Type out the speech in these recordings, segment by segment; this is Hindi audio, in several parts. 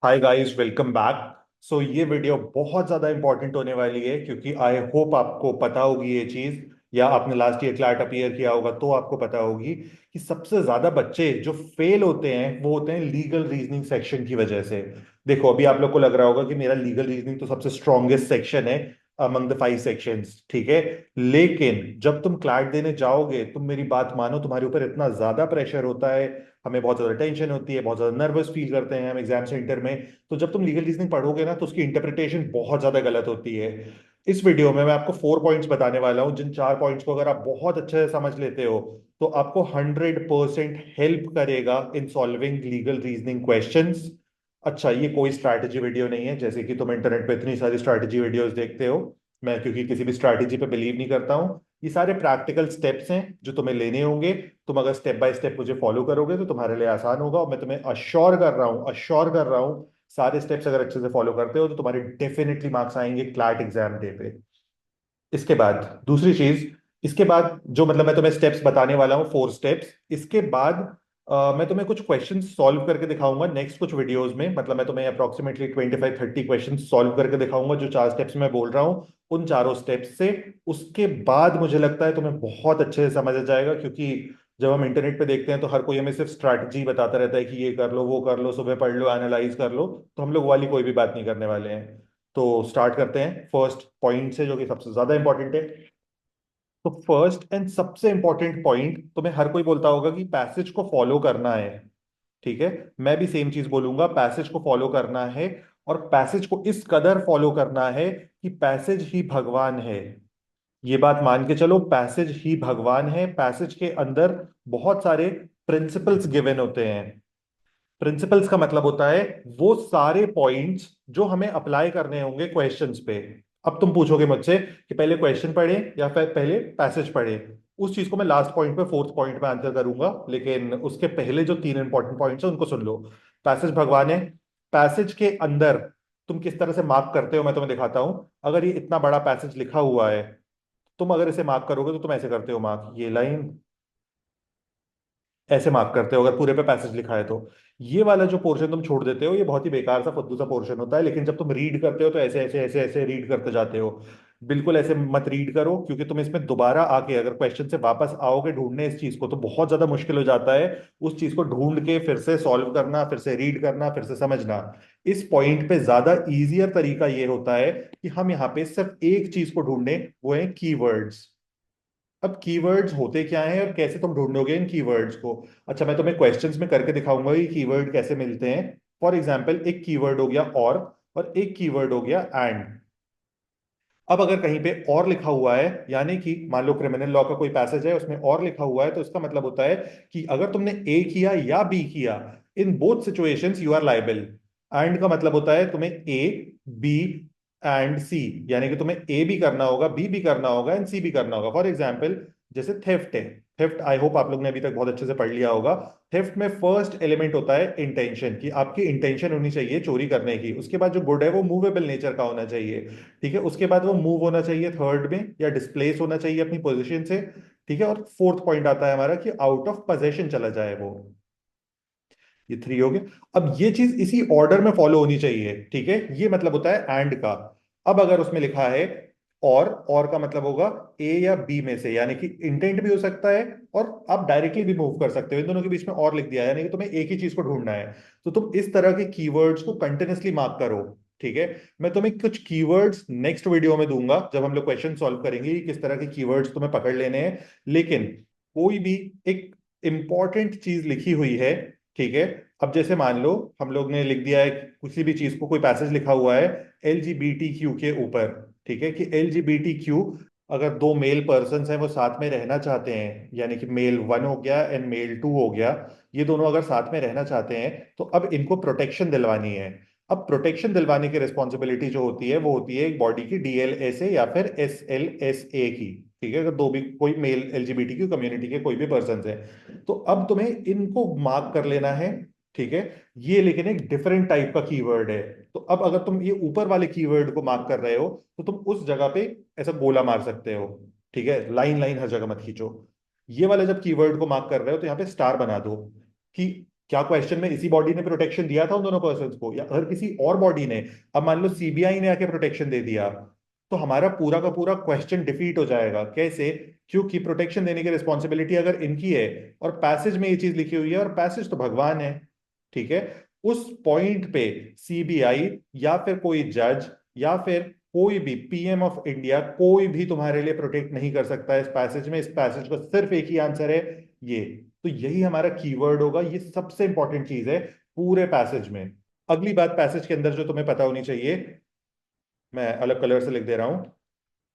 हाय गाइस, वेलकम बैक। सो ये वीडियो बहुत ज़्यादा इंपॉर्टेंट होने वाली है क्योंकि आई होप आपको पता होगी ये चीज़, या आपने लास्ट ईयर क्लैट अपीयर किया होगा तो आपको पता होगी कि सबसे ज़्यादा बच्चे जो फेल होते हैं वो होते हैं लीगल रीजनिंग सेक्शन की वजह से। देखो, अभी आप लोग को लग रहा होगा कि मेरा लीगल रीजनिंग तो सबसे स्ट्रॉन्गेस्ट सेक्शन है अमंग द 5 सेक्शंस, ठीक है। लेकिन जब तुम क्लैट देने जाओगे, तुम मेरी बात मानो, तुम्हारे ऊपर इतना ज़्यादा प्रेशर होता है, हमें बहुत ज्यादा टेंशन होती है, बहुत ज्यादा नर्वस फील करते हैं हम एग्जाम सेंटर में। तो जब तुम लीगल रीजनिंग पढ़ोगे ना तो उसकी इंटरप्रिटेशन बहुत ज्यादा गलत होती है। इस वीडियो में मैं आपको 4 पॉइंट्स बताने वाला हूं, जिन 4 पॉइंट्स को अगर आप बहुत अच्छे से समझ लेते हो तो आपको 100% हेल्प करेगा in solving legal reasoning questions. अच्छा, ये कोई स्ट्रैटेजी वीडियो नहीं है जैसे कि तुम इंटरनेट पे इतनी सारी स्ट्रैटेजी वीडियोस देखते हो। मैं क्योंकि किसी भी स्ट्रैटेजी पे बिलीव नहीं करता हूँ। ये सारे प्रैक्टिकल स्टेप्स हैं जो तुम्हें लेने होंगे। तुम अगर स्टेप बाय स्टेप मुझे फॉलो करोगे तो तुम्हारे लिए आसान होगा, और मैं तुम्हें अश्योर कर रहा हूँ सारे स्टेप्स अगर अच्छे से फॉलो करते हो तो तुम्हारे डेफिनेटली मार्क्स आएंगे क्लैट एग्जाम डे पे। इसके बाद दूसरी चीज, इसके बाद जो मतलब मैं तुम्हें स्टेप्स बताने वाला हूँ, 4 स्टेप्स, इसके बाद मैं तुम्हें कुछ क्वेश्चन सॉल्व करके दिखाऊंगा नेक्स्ट कुछ वीडियोस में। मतलब मैं तुम्हें अप्रोक्सीमेटली 25-30 क्वेश्चन सॉल्व करके दिखाऊंगा जो 4 स्टेप्स में बोल रहा हूँ, उन चारों स्टेप्स से। उसके बाद मुझे लगता है तुम्हें बहुत अच्छे से समझ आ जाएगा, क्योंकि जब हम इंटरनेट पे देखते हैं तो हर कोई हमें सिर्फ स्ट्रैटेजी बताता रहता है कि ये कर लो, वो कर लो, सुबह पढ़ लो, एनालाइज कर लो। तो हम लोग वाली कोई भी बात नहीं करने वाले हैं। तो स्टार्ट करते हैं फर्स्ट पॉइंट से, जो कि सबसे ज्यादा इंपॉर्टेंट है। तो फर्स्ट एंड सबसे इंपॉर्टेंट पॉइंट, तुम्हें हर कोई बोलता होगा कि पैसेज को फॉलो करना है, ठीक है। मैं भी सेम चीज बोलूंगा, पैसेज को फॉलो करना है। और पैसेज को इस कदर फॉलो करना है कि पैसेज ही भगवान है। ये बात मान के चलो, पैसेज ही भगवान है। पैसेज के अंदर बहुत सारे प्रिंसिपल्स गिवन होते हैं। प्रिंसिपल्स का मतलब होता है वो सारे पॉइंट्स जो हमें अप्लाई करने होंगे क्वेश्चंस पे। अब तुम पूछोगे मुझसे कि पहले क्वेश्चन पढ़े या फिर पहले पैसेज पढ़े। उस चीज को मैं लास्ट पॉइंट पे, फोर्थ पॉइंट पे आंसर करूंगा, लेकिन उसके पहले जो 3 इंपॉर्टेंट पॉइंट्स हैं उनको सुन लो। पैसेज भगवान है। पैसेज के अंदर तुम किस तरह से मार्क करते हो मैं तुम्हें दिखाता हूं। अगर ये इतना बड़ा पैसेज लिखा हुआ है, तुम अगर इसे मार्क करोगे तो तुम ऐसे करते हो मार्क, ये लाइन ऐसे मार्क करते हो अगर पूरे पे पैसेज लिखा है तो। ये वाला जो पोर्शन तुम छोड़ देते हो, ये बहुत ही बेकार सा फुद्दू सा पोर्शन होता है, लेकिन जब तुम रीड करते हो तो ऐसे ऐसे ऐसे ऐसे रीड करते जाते हो। बिल्कुल ऐसे मत रीड करो, क्योंकि तुम इसमें दोबारा आके अगर क्वेश्चन से वापस आओगे ढूंढने इस चीज को तो बहुत ज्यादा मुश्किल हो जाता है। उस चीज को ढूंढ के फिर से सॉल्व करना, फिर से रीड करना, फिर से समझना। इस पॉइंट पे ज्यादा इजियर तरीका ये होता है कि हम यहाँ पे सिर्फ एक चीज को ढूंढने, वो है कीवर्ड्स। अब कीवर्ड्स होते क्या हैं और कैसे तुम ढूंढोगे इन कीवर्ड्स को? अच्छा, मैं तुम्हें क्वेश्चंस में करके दिखाऊंगा ये कीवर्ड कैसे मिलते हैं। फॉर एग्जाम्पल, एक कीवर्ड हो गया और एक कीवर्ड हो गया एंड। अब अगर कहीं पे और लिखा हुआ है, यानी कि मान लो क्रिमिनल लॉ का कोई पैसेज है उसमें और लिखा हुआ है, तो इसका मतलब होता है कि अगर तुमने ए किया या बी किया, in both situations you are liable. And का मतलब होता है तुम्हें ए, बी एंड सी, यानी कि तुम्हें ए भी करना होगा, बी भी करना होगा एंड सी भी करना होगा। फॉर एग्जाम्पल, जैसे थेफ्ट है। थेफ्ट आई होप आप लोग ने अभी तक बहुत अच्छे से पढ़ लिया होगा। थेफ्ट में फर्स्ट एलिमेंट होता है इंटेंशन, कि आपकी इंटेंशन होनी चाहिए चोरी करने की। उसके बाद जो गुड है वो मूवेबल नेचर का होना चाहिए, ठीक है। उसके बाद वो मूव होना चाहिए थर्ड में, या डिस्प्लेस होना चाहिए अपनी पोजीशन से, ठीक है। और फोर्थ पॉइंट आता है हमारा कि आउट ऑफ पोजेशन चला जाए वो। ये 3 हो गए। अब ये चीज इसी ऑर्डर में फॉलो होनी चाहिए, ठीक है। ये मतलब होता है एंड का। अब अगर उसमें लिखा है और का मतलब होगा ए या बी में से, यानी कि इंटेंट भी हो सकता है और आप डायरेक्टली भी मूव कर सकते हो। इन दोनों के बीच में और लिख दिया है, यानी कि तुम्हें एक ही चीज को ढूंढना है। तो तुम इस तरह के कीवर्ड्स को कंटिन्यूअसली मार्क करो, ठीक है। मैं तुम्हें कुछ कीवर्ड्स नेक्स्ट वीडियो में दूंगा जब हम लोग क्वेश्चन सॉल्व करेंगे कि किस तरह के कीवर्ड्स तुम्हें पकड़ लेने हैं। लेकिन कोई भी एक इंपॉर्टेंट चीज लिखी हुई है, ठीक है। अब जैसे मान लो हम लोग ने लिख दिया है किसी भी चीज को, कोई पैसेज लिखा हुआ है LGBTQ के ऊपर, ठीक है, कि LGBTQ, अगर दो मेल पर्सन हैं वो साथ में रहना चाहते हैं, यानी कि मेल 1 हो गया एंड मेल 2 हो गया, ये दोनों अगर साथ में रहना चाहते हैं तो अब इनको प्रोटेक्शन दिलवानी है। अब प्रोटेक्शन दिलवाने की रिस्पॉन्सिबिलिटी जो होती है वो होती है एक बॉडी की, DLSA या फिर SLSA की, ठीक है। अगर दो भी कोई मेल LGBTQ कम्युनिटी के कोई भी पर्सन है तो अब तुम्हें इनको मार्क कर लेना है, ठीक है। ये लेकिन एक डिफरेंट टाइप का कीवर्ड है। तो अब अगर तुम ये ऊपर वाले कीवर्ड को मार्क कर रहे हो तो तुम उस जगह पे ऐसा गोला मार सकते हो, ठीक है। लाइन लाइन हर जगह मत खींचो। ये वाला जब कीवर्ड को मार्क कर रहे हो तो यहाँ पे स्टार बना दो, कि क्या क्वेश्चन में इसी बॉडी ने प्रोटेक्शन दिया था उन दोनों पर्सन को, या अगर किसी और बॉडी ने, अब मान लो सीबीआई ने आके प्रोटेक्शन दे दिया, तो हमारा पूरा का पूरा क्वेश्चन डिफीट हो जाएगा। कैसे? क्योंकि प्रोटेक्शन देने की रिस्पॉन्सिबिलिटी अगर इनकी है और पैसेज में ये चीज लिखी हुई है, और पैसेज तो भगवान है, ठीक है, उस पॉइंट पे सीबीआई या फिर कोई जज या फिर कोई भी पीएम ऑफ इंडिया, कोई भी तुम्हारे लिए प्रोटेक्ट नहीं कर सकता है इस पैसेज में। इस पैसेज का सिर्फ एक ही आंसर है, ये। तो यही हमारा कीवर्ड होगा, ये सबसे इंपॉर्टेंट चीज है पूरे पैसेज में। अगली बात पैसेज के अंदर जो तुम्हें पता होनी चाहिए, मैं अलग कलर से लिख दे रहा हूं।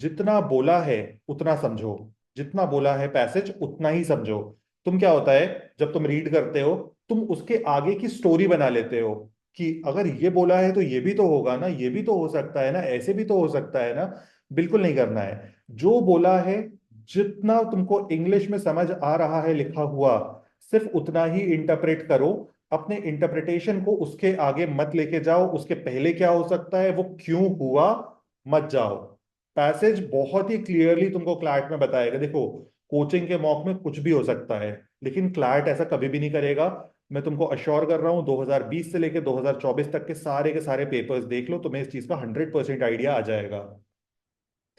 जितना बोला है उतना समझो, जितना बोला है पैसेज उतना ही समझो। तुम क्या होता है, जब तुम रीड करते हो, तुम उसके आगे की स्टोरी बना लेते हो कि अगर ये बोला है तो ये भी तो होगा ना, ये भी तो हो सकता है ना, ऐसे भी तो हो सकता है ना। बिल्कुल नहीं करना है। जो बोला है, जितना तुमको इंग्लिश में समझ आ रहा है लिखा हुआ, सिर्फ उतना ही इंटरप्रेट करो। अपने इंटरप्रिटेशन को उसके आगे मत लेके जाओ, उसके पहले क्या हो सकता है, वो क्यों हुआ, मत जाओ। पैसेज बहुत ही क्लियरली तुमको क्लैट में बताएगा। देखो, कोचिंग के मॉक में कुछ भी हो सकता है, लेकिन क्लैट ऐसा कभी भी नहीं करेगा। मैं तुमको अश्योर कर रहा हूं, 2020 से लेकर 2024 तक के सारे पेपर्स देख लो, तुम्हें इस चीज का 100% आइडिया आ जाएगा।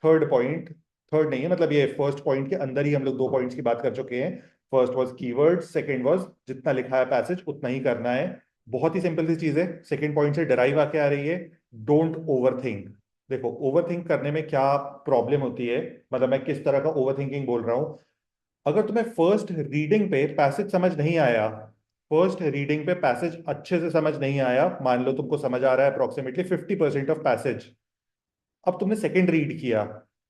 थर्ड पॉइंट, थर्ड नहीं है, मतलब ये फर्स्ट पॉइंट के अंदर ही हम लोग दो पॉइंट्स की बात कर चुके हैं। First was keyword, second was जितना लिखा है पैसेज उतना ही करना है। बहुत ही सिंपल सी चीज है, सेकंड पॉइंट से डराइव आके आ रही है। Don't over think. देखो, ओवर थिंक करने में क्या प्रॉब्लम होती है, मतलब मैं किस तरह का ओवर थिंकिंग बोल रहा हूं। अगर तुम्हें फर्स्ट रीडिंग पे पैसेज समझ नहीं आया, फर्स्ट रीडिंग पे पैसेज अच्छे से समझ नहीं आया, मान लो तुमको समझ आ रहा है अप्रोक्सीमेटली 50% ऑफ पैसेज, अब तुमने सेकंड रीड किया,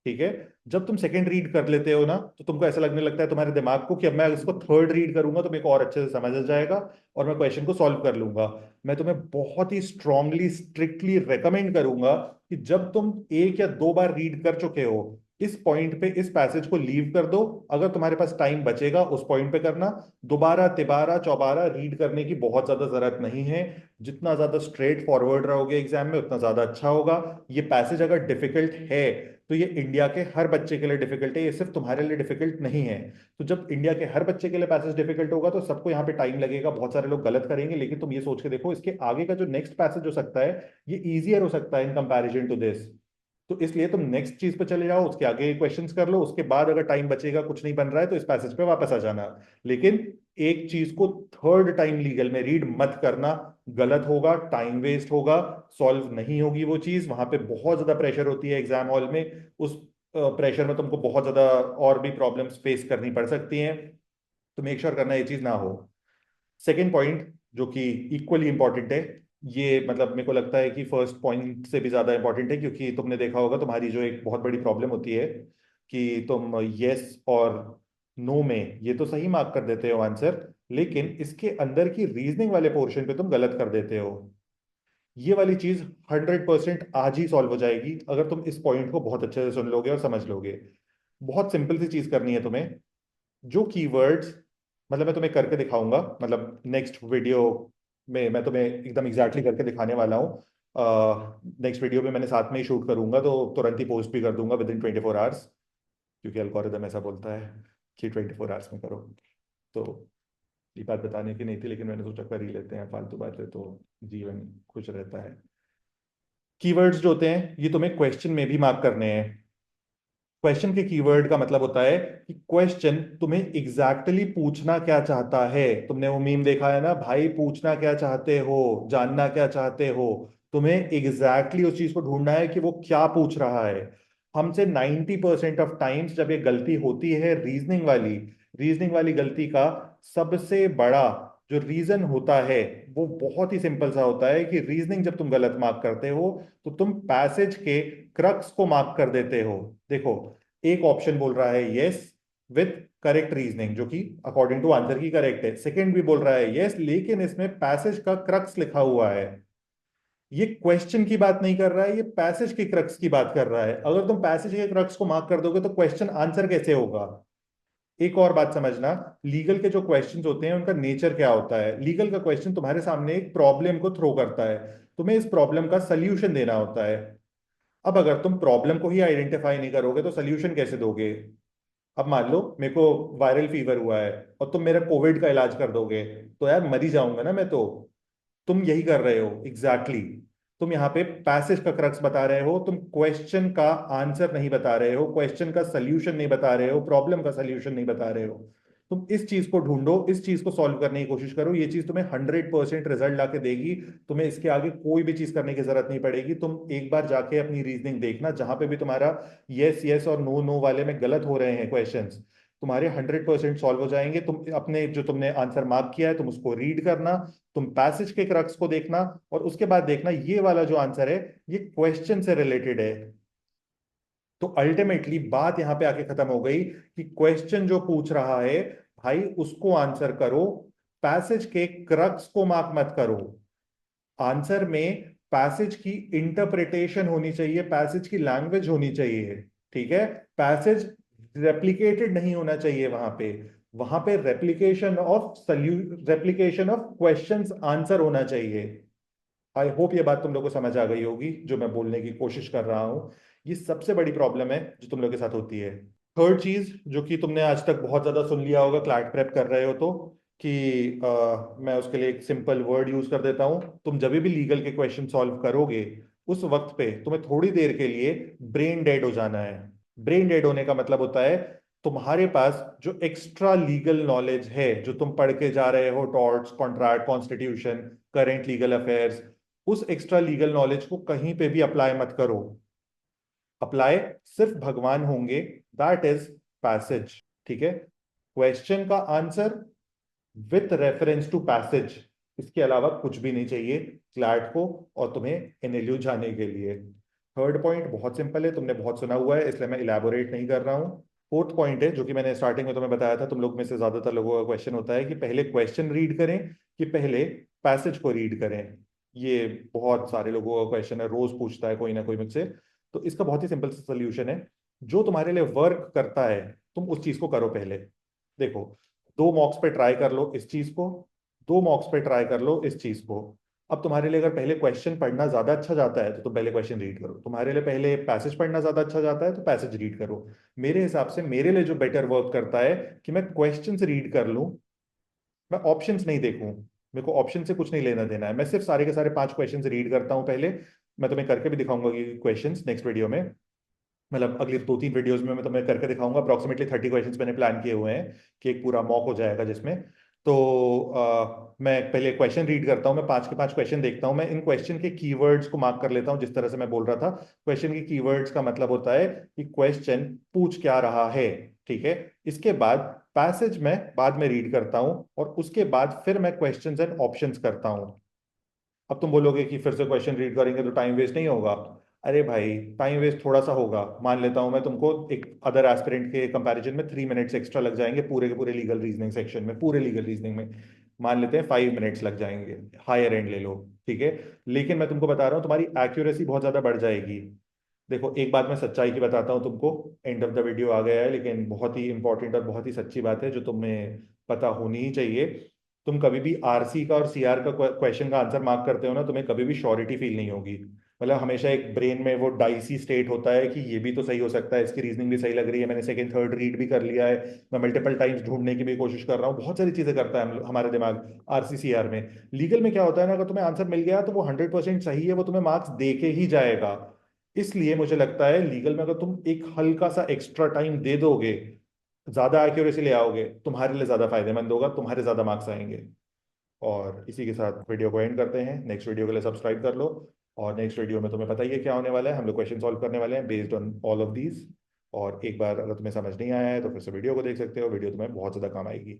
ठीक है। जब तुम सेकंड रीड कर लेते हो ना, तो तुमको ऐसा लगने लगता है तुम्हारे दिमाग को कि अब मैं इसको थर्ड रीड करूंगा तो मेरे को और अच्छे से समझ आ जाएगा और मैं क्वेश्चन को सॉल्व कर लूंगा। मैं तुम्हें बहुत ही स्ट्रांगली स्ट्रिक्टली रेकमेंड करूंगा कि जब तुम एक या दो बार रीड कर चुके हो, इस पॉइंट पे इस पैसेज को लीव कर दो। अगर तुम्हारे पास टाइम बचेगा उस पॉइंट पे करना। दोबारा तिबारा चौबारा रीड करने की बहुत ज्यादा जरूरत नहीं है। जितना ज्यादा स्ट्रेट फॉरवर्ड रहोगे एग्जाम में उतना ज्यादा अच्छा होगा। ये पैसेज अगर डिफिकल्ट है, तो ये इंडिया के हर बच्चे के लिए डिफिकल्ट है, ये सिर्फ तुम्हारे लिए डिफिकल्ट नहीं है। तो जब इंडिया के हर बच्चे के लिए पैसेज डिफिकल्ट होगा, तो सबको यहाँ पे टाइम लगेगा, बहुत सारे लोग गलत करेंगे, लेकिन तुम ये सोच के देखो इसके आगे का जो नेक्स्ट पैसेज हो सकता है, ये इजियर हो सकता है इन कंपैरिजन टू दिस। तो इसलिए तुम नेक्स्ट चीज पे चले जाओ, उसके आगे क्वेश्चंस कर लो, उसके बाद अगर टाइम बचेगा, कुछ नहीं बन रहा है, तो इस पैसेज पे वापस आ जाना। लेकिन एक चीज को थर्ड टाइम लीगल में रीड मत करना, गलत होगा, टाइम वेस्ट होगा, सॉल्व नहीं होगी वो चीज। वहां पे बहुत ज्यादा प्रेशर होती है एग्जाम हॉल में, उस प्रेशर में तुमको बहुत ज्यादा और भी प्रॉब्लम्स फेस करनी पड़ सकती हैं। तो मेक श्योर करना ये चीज ना हो। सेकेंड पॉइंट जो कि इक्वली इंपॉर्टेंट है, ये मतलब मेरे को लगता है कि फर्स्ट पॉइंट से भी ज्यादा इंपॉर्टेंट है, क्योंकि तुमने देखा होगा तुम्हारी जो एक बहुत बड़ी प्रॉब्लम होती है कि तुम यस और नो में ये तो सही मार्क कर देते हो आंसर, लेकिन इसके अंदर की रीजनिंग वाले पोर्शन पे तुम गलत कर देते हो। ये वाली चीज 100% आज ही सॉल्व हो जाएगी अगर तुम इस पॉइंट को बहुत अच्छे से सुन लोगे और समझ लोगे। बहुत सिंपल सी चीज करनी है तुम्हें। जो कीवर्ड्स, मतलब मैं तुम्हें करके दिखाऊंगा, मतलब नेक्स्ट वीडियो में मैं तुम्हें एकदम एग्जैक्टली करके दिखाने वाला हूँ। नेक्स्ट वीडियो में मैंने साथ में ही शूट करूंगा, तो तुरंत ही पोस्ट भी कर दूंगा विद इन 24 आवर्स, क्योंकि अल्गोरिदम ऐसा बोलता है कि 24 आवर्स में करो। तो ये बात बताने की नहीं थी, लेकिन मैंने सोचा कर ही लेते हैं, फालतू बातें तो जीवन खुश रहता है। कीवर्ड्स जो होते हैं ये तुम्हें क्वेश्चन में भी मार्क करने हैं। क्वेश्चन के कीवर्ड का मतलब होता है कि क्वेश्चन तुम्हें एग्जैक्टली exactly पूछना क्या चाहता है। तुमने वो मीम देखा है ना, भाई पूछना क्या चाहते हो, जानना क्या चाहते हो। तुम्हें एग्जैक्टली उस चीज को ढूंढना है कि वो क्या पूछ रहा है। हमसे 90% ऑफ टाइम्स जब ये गलती होती है रीजनिंग वाली गलती का सबसे बड़ा जो रीजन होता है, वो बहुत ही सिंपल सा होता है कि रीजनिंग जब तुम गलत मार्क करते हो, तो तुम पैसेज के क्रक्स को मार्क कर देते हो। देखो, एक ऑप्शन बोल रहा है यस विथ करेक्ट रीजनिंग, जो कि अकॉर्डिंग टू आंसर की करेक्ट है। सेकंड भी बोल रहा है यस, लेकिन इसमें पैसेज का क्रक्स लिखा हुआ है। ये क्वेश्चन की बात नहीं कर रहा है, ये पैसेज के क्रक्स की बात कर रहा है। अगर तुम पैसेज के क्रक्स को मार्क कर दोगे, तो क्वेश्चन आंसर कैसे होगा। एक और बात समझना, लीगल के जो क्वेश्चंस होते हैं उनका नेचर क्या होता है। लीगल का क्वेश्चन तुम्हारे सामने एक प्रॉब्लम को थ्रो करता है, तुम्हें इस प्रॉब्लम का सल्यूशन देना होता है। अब अगर तुम प्रॉब्लम को ही आइडेंटिफाई नहीं करोगे, तो सल्यूशन कैसे दोगे। अब मान लो मेरे को वायरल फीवर हुआ है और तुम मेरा कोविड का इलाज कर दोगे, तो यार मर ही जाऊंगा ना मैं तो। तुम यही कर रहे हो एग्जैक्टली exactly। तुम यहाँ पे पैसेज का क्रक्स बता रहे हो, तुम क्वेश्चन का आंसर नहीं बता रहे हो, क्वेश्चन का सल्यूशन नहीं बता रहे हो, प्रॉब्लम का सल्यूशन नहीं बता रहे हो। तुम इस चीज को ढूंढो, इस चीज को सॉल्व करने की कोशिश करो, ये चीज तुम्हें 100% रिजल्ट लाके देगी। तुम्हें इसके आगे कोई भी चीज करने की जरूरत नहीं पड़ेगी। तुम एक बार जाके अपनी रीजनिंग देखना, जहां पे भी तुम्हारा यस यस और नो नो वाले में गलत हो रहे हैं क्वेश्चंस, तुम्हारे 100% सॉल्व हो जाएंगे। तुम अपने जो तुमने आंसर मार्क किया है तुम उसको रीड करना, तुम पैसेज के क्रक्स को देखना, और उसके बाद देखना ये वाला जो आंसर है ये क्वेश्चन से रिलेटेड है। तो अल्टीमेटली बात यहां पे आके खत्म हो गई कि क्वेश्चन जो पूछ रहा है भाई उसको आंसर करो, पैसेज के क्रक्स को मार्क मत करो। आंसर में पैसेज की इंटरप्रिटेशन होनी चाहिए, पैसेज की लैंग्वेज होनी चाहिए। ठीक है, पैसेज रेप्लिकेटेड नहीं होना चाहिए वहां पे रेप्लिकेशन ऑफ क्वेश्चंस आंसर होना चाहिए। आई होप ये बात तुम लोग को समझ आ गई होगी जो मैं बोलने की कोशिश कर रहा हूं। ये सबसे बड़ी प्रॉब्लम है जो तुम लोग के साथ होती है। थर्ड चीज जो कि तुमने आज तक बहुत ज्यादा सुन लिया होगा क्लैट प्रेप कर रहे हो तो, कि मैं उसके लिए एक सिंपल वर्ड यूज कर देता हूं। तुम जब भी लीगल के क्वेश्चन सॉल्व करोगे उस वक्त पे तुम्हें थोड़ी देर के लिए ब्रेन डेड हो जाना है। ब्रेन डेड होने का मतलब होता है तुम्हारे पास जो एक्स्ट्रा लीगल नॉलेज है जो तुम पढ़ के जा रहे हो, torts, contract, constitution, current legal affairs, उस एक्स्ट्रा लीगल नॉलेज को कहीं पे भी अप्लाई मत करो। अप्लाई सिर्फ भगवान होंगे, दैट इज पैसेज। ठीक है, क्वेश्चन का answer with reference to passage, इसके अलावा कुछ भी नहीं चाहिए क्लैट को और तुम्हें एनएलयू जाने के लिए। थर्ड पॉइंट बहुत सिंपल है, तुमने बहुत सुना हुआ है इसलिए मैं इलेबोरेट नहीं कर रहा हूँ। फोर्थ पॉइंट है जो कि मैंने स्टार्टिंग में तुम्हें बताया था, तुम लोग में से ज्यादातर लोगों का क्वेश्चन होता है कि पहले क्वेश्चन रीड करें कि पहले पैसेज को रीड करें। ये बहुत सारे लोगों का क्वेश्चन है, रोज पूछता है कोई ना कोई मुझसे। तो इसका बहुत ही सिंपल सा सोल्यूशन है, जो तुम्हारे लिए वर्क करता है तुम उस चीज को करो पहले। देखो, 2 मॉक्स पे ट्राई कर लो इस चीज को, 2 मॉक्स पे ट्राई कर लो इस चीज को। अब तुम्हारे लिए अगर पहले क्वेश्चन पढ़ना ज्यादा अच्छा जाता है तो तुम पहले क्वेश्चन रीड करो, तुम्हारे लिए पहले पैसेज पढ़ना ज्यादा अच्छा जाता है तो पैसेज रीड करो। मेरे हिसाब से मेरे लिए जो बेटर वर्क करता है कि मैं क्वेश्चन रीड कर लूं, मैं ऑप्शंस नहीं देखूं। मेरे को ऑप्शन से कुछ नहीं लेना देना है, मैं सिर्फ सारे के सारे 5 क्वेश्चंस रीड करता हूं पहले। मैं तुम्हें करके भी दिखाऊंगा कि क्वेश्चंस नेक्स्ट वीडियो में, मतलब अगली 2-3 वीडियोस में मैं तुम्हें करके दिखाऊंगा। अप्रोक्सीमेटली 30 क्वेश्चंस मैंने प्लान किए हुए हैं कि एक पूरा मॉक हो जाएगा जिसमें। तो मैं पहले क्वेश्चन रीड करता हूँ, मैं 5 के 5 क्वेश्चन देखता हूँ, मैं इन क्वेश्चन के कीवर्ड्स को मार्क कर लेता हूँ जिस तरह से मैं बोल रहा था। क्वेश्चन के कीवर्ड्स का मतलब होता है कि क्वेश्चन पूछ क्या रहा है। ठीक है, इसके बाद पैसेज में बाद में रीड करता हूँ और उसके बाद फिर मैं क्वेश्चंस एंड ऑप्शंस करता हूँ। अब तुम बोलोगे कि फिर से क्वेश्चन रीड करेंगे तो टाइम वेस्ट नहीं होगा। अरे भाई, टाइम वेस्ट थोड़ा सा होगा, मान लेता हूं मैं तुमको, एक अदर एस्पिरेंट के कंपैरिजन में 3 मिनट्स एक्स्ट्रा लग जाएंगे पूरे के पूरे लीगल रीजनिंग सेक्शन में, पूरे लीगल रीजनिंग में मान लेते हैं 5 मिनट्स लग जाएंगे, हायर एंड ले लो। ठीक है, लेकिन मैं तुमको बता रहा हूँ तुम्हारी एक्यूरेसी बहुत ज्यादा बढ़ जाएगी। देखो, एक बात मैं सच्चाई की बताता हूँ तुमको, एंड ऑफ द वीडियो आ गया है लेकिन बहुत ही इंपॉर्टेंट और बहुत ही सच्ची बात है जो तुम्हें पता होनी ही चाहिए। तुम कभी भी आरसी का और सीआर का क्वेश्चन का आंसर मार्क करते हो ना, तुम्हें कभी भी श्योरिटी फील नहीं होगी। मतलब हमेशा एक ब्रेन में वो डाइसी स्टेट होता है कि ये भी तो सही हो सकता है, इसकी रीजनिंग भी सही लग रही है, मैंने सेकंड थर्ड रीड भी कर लिया है, मैं मल्टीपल टाइम्स ढूंढने की भी कोशिश कर रहा हूँ, बहुत सारी चीजें करता है हमारा दिमाग आरसी सीआर में। लीगल में क्या होता है ना, अगर तुम्हें आंसर मिल गया तो वो 100% सही है, वो तुम्हें मार्क्स दे के ही जाएगा। इसलिए मुझे लगता है लीगल में अगर तुम एक हल्का सा एक्स्ट्रा टाइम दे दोगे, ज्यादा एक्यूरेसी ले आओगे, तुम्हारे लिए ज्यादा फायदेमंद होगा, तुम्हारे ज्यादा मार्क्स आएंगे। और इसी के साथ वीडियो को एंड करते हैं, नेक्स्ट वीडियो के लिए सब्सक्राइब कर लो। और नेक्स्ट वीडियो में तुम्हें पता ही है क्या होने वाला है, हम लोग क्वेश्चन सॉल्व करने वाले हैं based on all of these. और एक बार अगर तुम्हें समझ नहीं आया है तो फिर से वीडियो को देख सकते हो, वीडियो तुम्हें बहुत ज़्यादा काम आएगी।